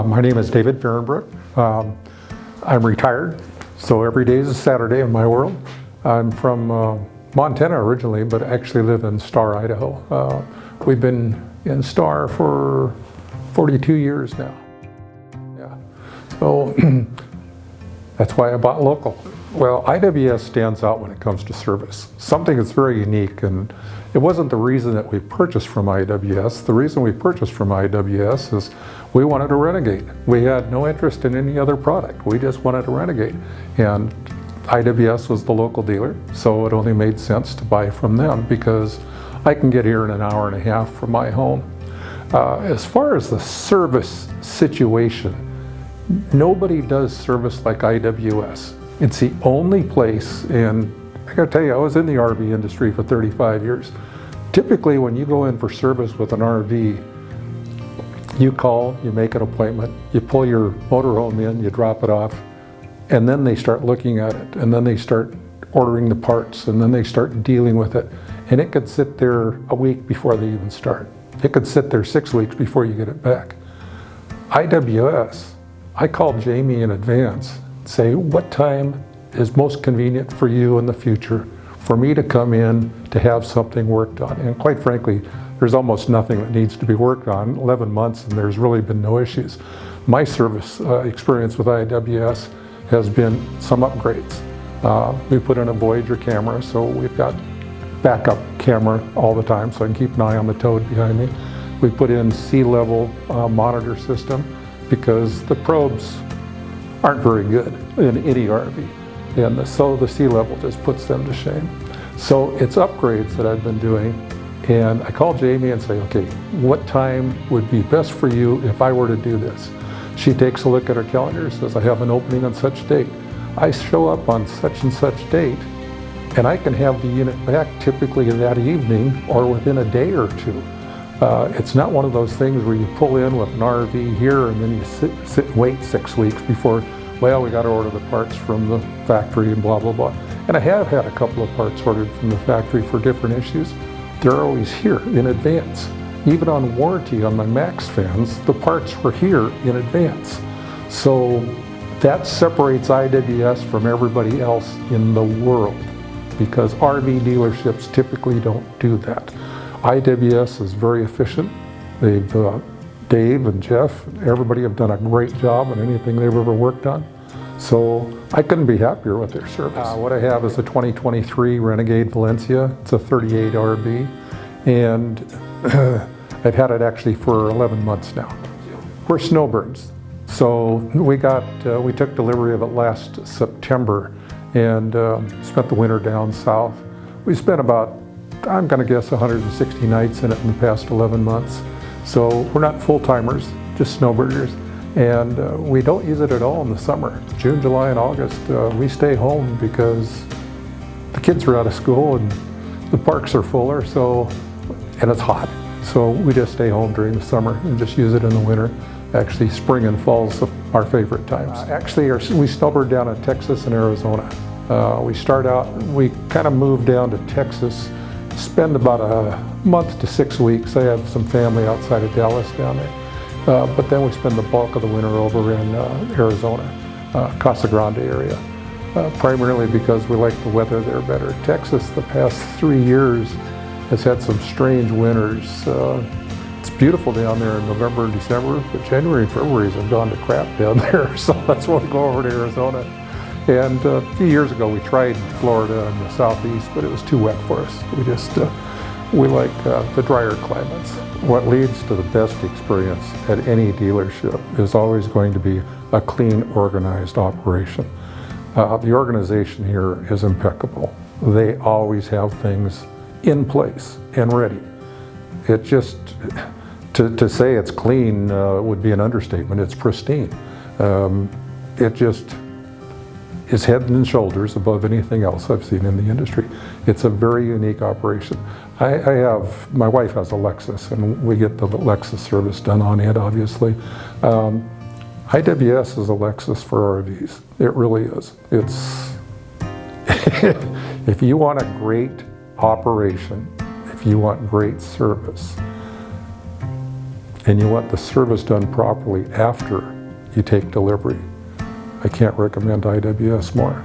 My name is David Fahrenbrook. I'm retired, so every day is a Saturday in my world. I'm from Montana originally, but actually live in Star, Idaho. We've been in Star for 42 years now. Yeah, so that's why I bought local. Well, IWS stands out when it comes to service. Something that's very unique, and it wasn't the reason that we purchased from IWS. The reason we purchased from IWS is we wanted a Renegade. We had no interest in any other product. We just wanted a Renegade. And IWS was the local dealer, so it only made sense to buy from them because I can get here in an hour and a half from my home. As far as the service situation, nobody does service like IWS. It's the only place, and I gotta tell you, I was in the RV industry for 35 years. Typically, when you go in for service with an RV, you call, you make an appointment, you pull your motorhome in, you drop it off, and then they start looking at it, and then they start ordering the parts, and then they start dealing with it. And it could sit there a week before they even start. It could sit there 6 weeks before you get it back. IWS, I call Jamie in advance, say what time is most convenient for you in the future for me to come in to have something worked on. And quite frankly, there's almost nothing that needs to be worked on. 11 months and there's really been no issues. My service experience with IWS has been some upgrades. We put in a Voyager camera, so we've got backup camera all the time so I can keep an eye on the toad behind me. We put in sea level monitor system because the probes aren't very good in any RV. And so the sea level just puts them to shame. So it's upgrades that I've been doing. And I call Jamie and say, okay, what time would be best for you if I were to do this? She takes a look at her calendar, says I have an opening on such date. I show up on such and such date, and I can have the unit back typically that evening or within a day or two. It's not one of those things where you pull in with an RV here and then you sit and wait 6 weeks before, well, we got to order the parts from the factory and blah, blah, blah. And I have had a couple of parts ordered from the factory for different issues. They're always here in advance. Even on warranty on my Max fans, the parts were here in advance. So that separates IWS from everybody else in the world because RV dealerships typically don't do that. IWS is very efficient. Dave and Jeff, everybody have done a great job on anything they've ever worked on. So I couldn't be happier with their service. What I have is a 2023 Renegade Valencia. It's a 38 RV, and I've had it actually for 11 months now. We're snowbirds. So we took delivery of it last September and spent the winter down south. We spent about, I'm gonna guess 160 nights in it in the past 11 months. So we're not full-timers, just snowbirders. And we don't use it at all in the summer. June, July, and August, we stay home because the kids are out of school and the parks are fuller, and it's hot. So we just stay home during the summer and just use it in the winter. Actually, spring and fall is our favorite times. Actually, we snowbird down in Texas and Arizona. We kind of moved down to Texas, spend about a month to 6 weeks. I have some family outside of Dallas down there. But then we spend the bulk of the winter over in Arizona, Casa Grande area, primarily because we like the weather there better. Texas, the past 3 years, has had some strange winters. It's beautiful down there in November and December, but January and February have gone to crap down there, so that's why we go over to Arizona. And a few years ago, we tried Florida in the southeast, but it was too wet for us. We like the drier climates. What leads to the best experience at any dealership is always going to be a clean, organized operation. The organization here is impeccable. They always have things in place and ready. It just, to say it's clean would be an understatement. It's pristine. It just is head and shoulders above anything else I've seen in the industry. It's a very unique operation. My wife has a Lexus, and we get the Lexus service done on it, obviously. IWS is a Lexus for RVs. It really is. If you want a great operation, if you want great service, and you want the service done properly after you take delivery, I can't recommend IWS more.